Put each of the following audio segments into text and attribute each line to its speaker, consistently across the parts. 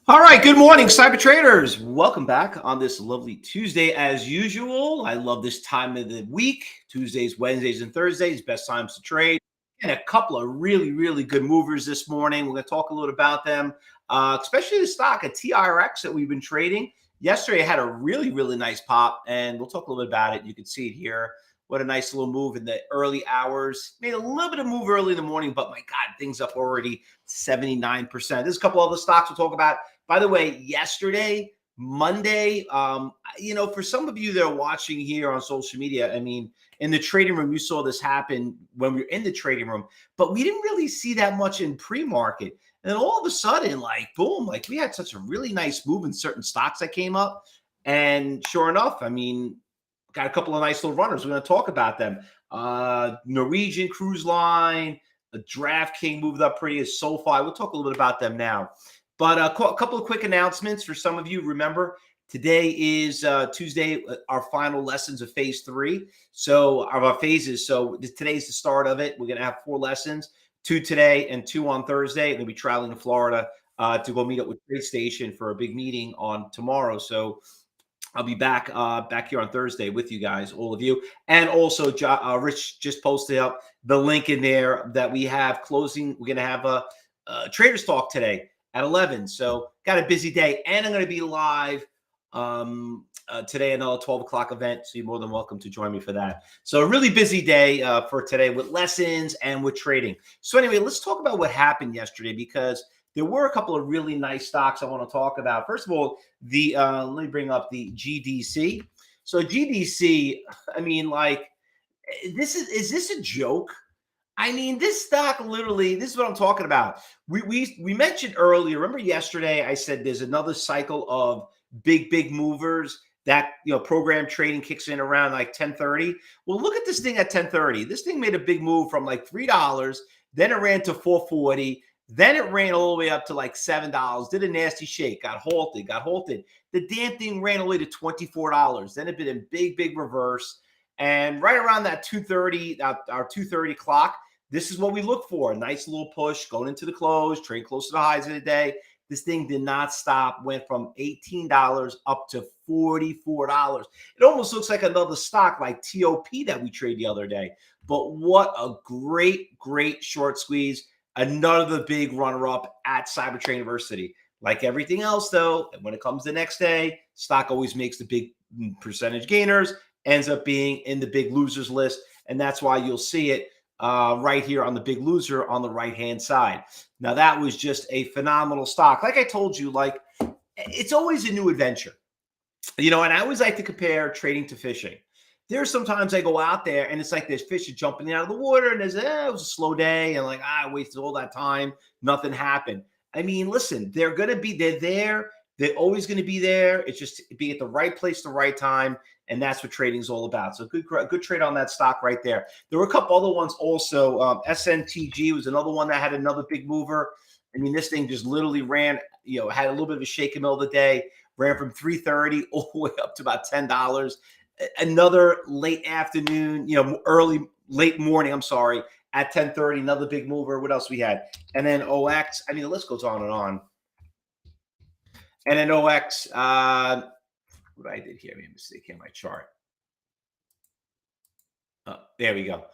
Speaker 1: All right, good morning, cyber traders. Welcome back on this lovely Tuesday as usual. I love this time of the week. Tuesdays, Wednesdays, and Thursdays, best times to trade. And a couple of really good movers this morning. We're going to talk a little about them, especially the stock at TIRX that we've been trading. Yesterday, it had a really nice pop, and we'll talk a little bit about it. You can see it here. What a nice little move in the early hours. Made a little bit of move early in the morning, but my God, things up already 79%. There's a couple other stocks we'll talk about. By the way, yesterday, Monday, for some of you that are watching here on social media, I mean, in the trading room, you saw this happen when we were in the trading room, but we didn't really see that much in pre-market. And then all of a sudden, like, boom, like we had such a really nice move in certain stocks that came up. And sure enough, I mean, got a couple of nice little runners. We're going to talk about them. Norwegian Cruise Line, the DraftKings moved up pretty as SoFi. We'll talk a little bit about them now. But a couple of quick announcements for some of you. Remember, today is Tuesday, our final lessons of phase 3. So our phases. So today's the start of it. We're going to have 4 lessons, 2 today and 2 on Thursday. I'm going to be traveling to Florida to go meet up with TradeStation for a big meeting on tomorrow. So I'll be back here on Thursday with you guys, all of you. And also, Rich just posted up the link in there that we have closing. We're going to have a Traders Talk today at 11. So got a busy day. And I'm going to be live today, another 12 o'clock event. So you're more than welcome to join me for that. So a really busy day for today with lessons and with trading. So anyway, let's talk about what happened yesterday, because there were a couple of really nice stocks I want to talk about. First of all, let me bring up the GDC. So GDC, I mean, like, is this a joke? I mean, this stock literally, this is what I'm talking about. We mentioned earlier, remember yesterday I said there's another cycle of big movers that, program trading kicks in around like 10:30. Well, look at this thing at 10:30. This thing made a big move from like $3, then it ran to 440, then it ran all the way up to like $7, did a nasty shake, got halted. The damn thing ran all the way to $24. Then it did a big reverse. And right around that 2:30, our 2:30 clock, this is what we look for. A nice little push going into the close, trade close to the highs of the day. This thing did not stop, went from $18 up to $44. It almost looks like another stock like TOP that we traded the other day. But what a great short squeeze. Another big runner-up at Cybertrade University. Like everything else, though, when it comes the next day, stock always makes the big percentage gainers, ends up being in the big losers list. And that's why you'll see it right here on the big loser on the right-hand side. Now, that was just a phenomenal stock. Like I told you, like, it's always a new adventure. And I always like to compare trading to fishing. There's sometimes I go out there and it's like there's fish jumping out of the water and it was a slow day and like, I wasted all that time. Nothing happened. I mean, listen, they're there. They're always going to be there. It's just be at the right place, the right time. And that's what trading is all about. So good trade on that stock right there. There were a couple other ones also. SNTG was another one that had another big mover. I mean, this thing just literally ran, had a little bit of a shake in the middle of the day, ran from 330 all the way up to about $10. Another late afternoon, late morning, I'm sorry, at 10:30, another big mover. What else we had? And then OX. I mean, the list goes on and on. And then OX, what I did here, I made a mistake in my chart. There we go.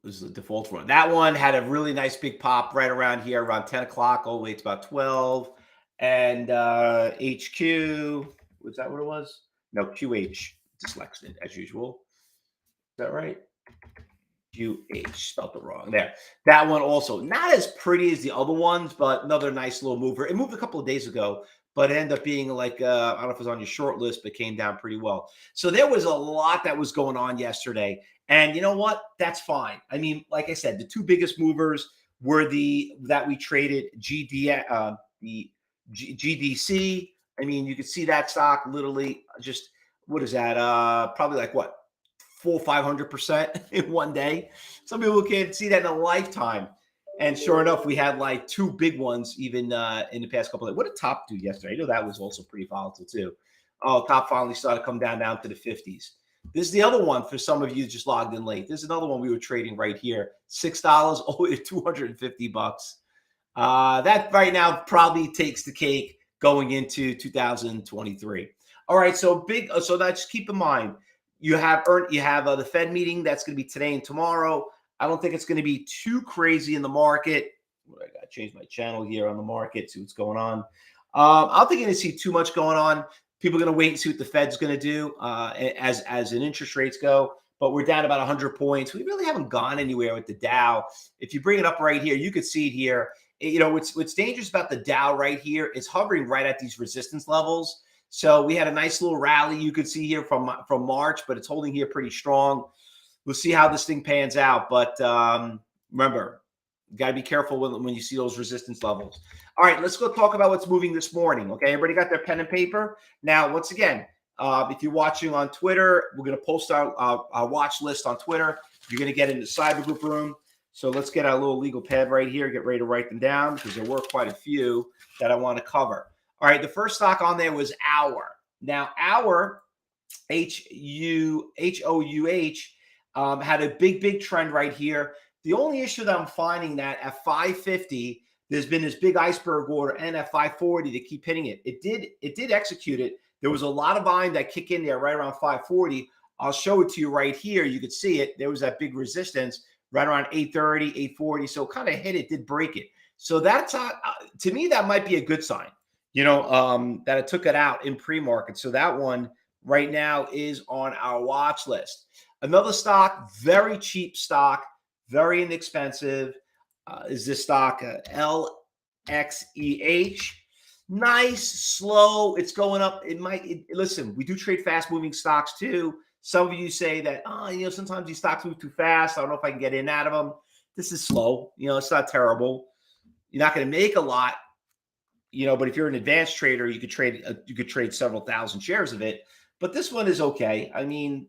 Speaker 1: This is the default one. That one had a really nice big pop right around here, around 10 o'clock, all the way to about 12. And HQ, was that what it was? No, QH, dyslexic as usual. Is that right? QH, spelled it wrong there. That one also not as pretty as the other ones, but another nice little mover. It moved a couple of days ago, but it ended up being like, I don't know if it was on your short list, but came down pretty well. So there was a lot that was going on yesterday. And you know what? That's fine. I mean, like I said, the two biggest movers were that we traded the GDC. I mean, you could see that stock literally just, what is that? Probably like what? 400-500% in one day. Some people can't see that in a lifetime. And sure enough, we had like two big ones even in the past couple of days. What did Top do yesterday? I know that was also pretty volatile too. Oh, Top finally started to come down to the 50s. This is the other one for some of you just logged in late. This is another one we were trading right here. $6 all the way to $250. That right now probably takes the cake going into 2023. All right, so so that just keep in mind you have the Fed meeting that's going to be today and tomorrow. I don't think it's going to be too crazy in the market. I got to change my channel here on the market, see what's going on. I don't think you're going to see too much going on. People are going to wait and see what the Fed's going to do as in interest rates go. But we're down about 100 points. We really haven't gone anywhere with the Dow. If you bring it up right here, you could see it here. You know, what's dangerous about the Dow right here is hovering right at these resistance levels. So we had a nice little rally you could see here from March, but it's holding here pretty strong. We'll see how this thing pans out. But remember, you got to be careful when you see those resistance levels. All right, let's go talk about what's moving this morning. Okay, everybody got their pen and paper? Now, once again, if you're watching on Twitter, we're going to post our watch list on Twitter. You're going to get into the cyber group room. So let's get our little legal pad right here. Get ready to write them down because there were quite a few that I want to cover. All right, the first stock on there was Hour. Now, Hour, HOUH, had a big trend right here. The only issue that I'm finding that at 550, there's been this big iceberg order, and at 540 they keep hitting it. It did execute it. There was a lot of volume that kicked in there right around 540. I'll show it to you right here. You could see it. There was that big resistance right around 830, 840. So kind of hit it, did break it. So that's to me, that might be a good sign, you know, that it took it out in pre-market. So that one right now is on our watch list. Another stock, very cheap stock, very inexpensive, is this stock, LXEH. Nice, slow. It's going up. Listen, we do trade fast moving stocks too. Some of you say that, you know, sometimes these stocks move too fast. I don't know if I can get in out of them. This is slow. You know, it's not terrible. You're not going to make a lot, you know, but if you're an advanced trader, you could trade several thousand shares of it. But this one is okay. I mean,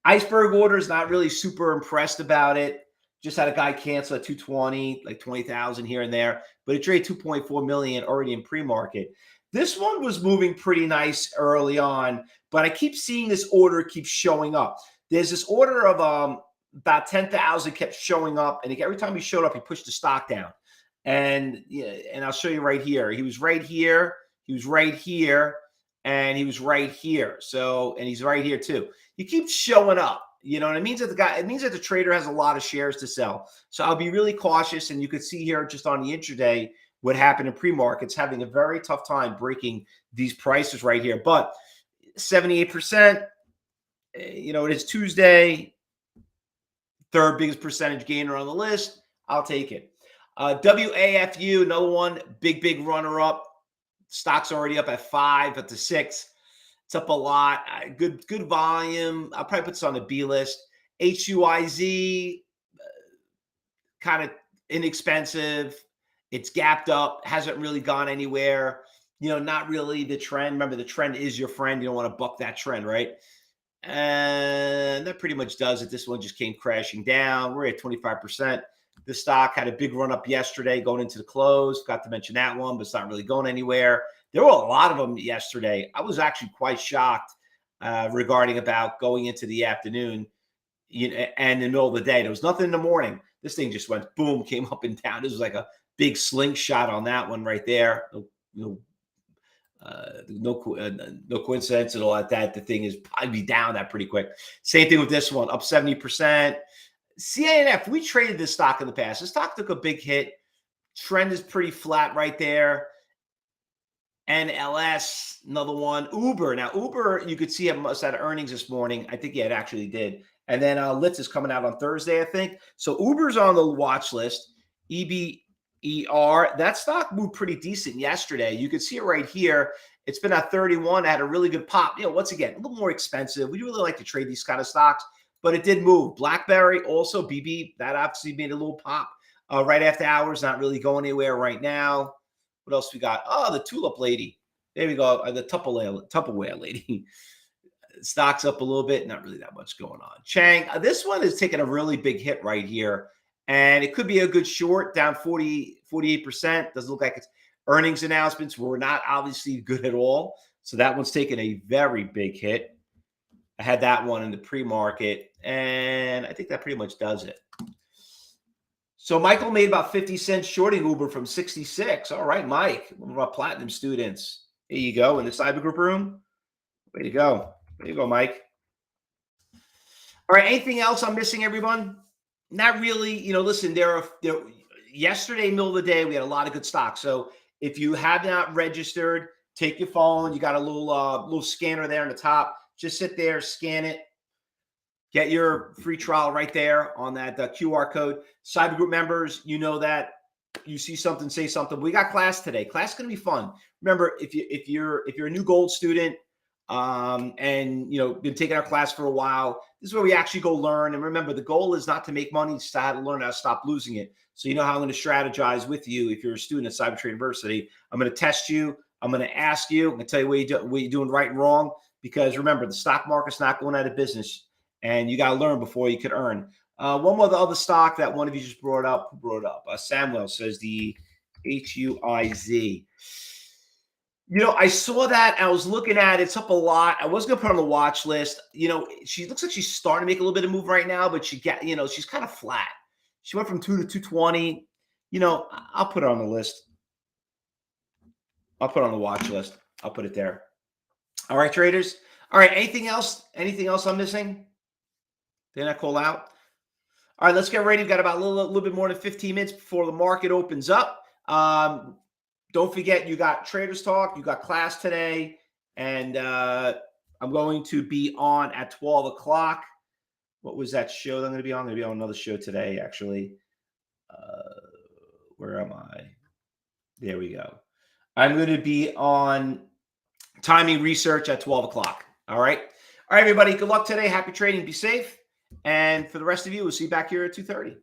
Speaker 1: iceberg order is not really super impressed about it. Just had a guy cancel at 220, like 20,000 here and there, but it traded 2.4 million already in pre-market. This one was moving pretty nice early on, but I keep seeing this order keep showing up. There's this order of about 10,000 kept showing up, and every time he showed up, he pushed the stock down. And I'll show you right here. He was right here. He was right here. And he was right here. So, and he's right here too. He keeps showing up. You know, and it means that the trader has a lot of shares to sell. So I'll be really cautious. And you could see here just on the intraday what happened in pre-markets, having a very tough time breaking these prices right here. But 78%, you know, it is Tuesday, third biggest percentage gainer on the list. I'll take it. WAFU, another one, big runner up. Stock's already up at 5, up to 6. It's up a lot. Good volume. I'll probably put this on the B list. HUIZ, kind of inexpensive. It's gapped up. Hasn't really gone anywhere. You know, not really the trend. Remember, the trend is your friend. You don't want to buck that trend, right? And that pretty much does it. This one just came crashing down. We're at 25%. The stock had a big run up yesterday going into the close. Got to mention that one, but it's not really going anywhere. There were a lot of them yesterday. I was actually quite shocked regarding about going into the afternoon and in the middle of the day. There was nothing in the morning. This thing just went boom, came up and down. This was like a big slingshot on that one right there. No coincidence at all at that. The thing is probably down that pretty quick. Same thing with this one, up 70%. CANF, we traded this stock in the past. This stock took a big hit. Trend is pretty flat right there. NLS, another one. Uber. Now, Uber, you could see it must have had earnings this morning. I think it actually did. And then Litz is coming out on Thursday, I think. So Uber's on the watch list. EBER. That stock moved pretty decent yesterday. You could see it right here. It's been at 31. It had a really good pop. You know, once again, a little more expensive. We really like to trade these kind of stocks, but it did move. BlackBerry also, BB, that obviously made a little pop right after hours. Not really going anywhere right now. What else we got? Oh, the Tulip lady. There we go. The Tupperware lady. Stock's up a little bit. Not really that much going on. Chang. This one is taking a really big hit right here. And it could be a good short, down 48%. Doesn't look like it's earnings announcements were not obviously good at all. So that one's taking a very big hit. I had that one in the pre-market. And I think that pretty much does it. So Michael made about 50 cents shorting Uber from 66. All right, Mike. One of our platinum students. There you go in the cyber group room. Way to go. There you go, Mike. All right. Anything else I'm missing, everyone? Not really. Listen, yesterday, middle of the day, we had a lot of good stocks. So if you have not registered, take your phone. You got a little scanner there on the top. Just sit there, scan it. Get your free trial right there on that QR code. Cyber group members, you know that you see something, say something. We got class today. Class is going to be fun. Remember, if you're a new gold student, and been taking our class for a while, this is where we actually go learn. And remember, the goal is not to make money, it's to how to learn how to stop losing it. So you know how I'm going to strategize with you. If you're a student at Cyber Trade University, I'm going to test you. I'm going to ask you. I'm going to tell you what you're doing right and wrong. Because remember, the stock market's not going out of business, and you got to learn before you could earn. One more other stock that one of you just brought up. Who brought it up? Samuel says the HUIZ. I saw that. I was looking at it. It's up a lot. I was going to put it on the watch list. She looks like she's starting to make a little bit of move right now, but she's kind of flat. She went from 2 to 220. I'll put it on the list. I'll put it on the watch list. I'll put it there. All right, traders. All right. Anything else? Anything else I'm missing? Did I call out? All right, let's get ready. We've got about a little bit more than 15 minutes before the market opens up. Don't forget, you got Traders Talk. You got class today. And I'm going to be on at 12 o'clock. What was that show that I'm going to be on? I'm going to be on another show today, actually. Where am I? There we go. I'm going to be on timing research at 12 o'clock. All right. All right, everybody. Good luck today. Happy trading. Be safe. And for the rest of you, we'll see you back here at 2:30.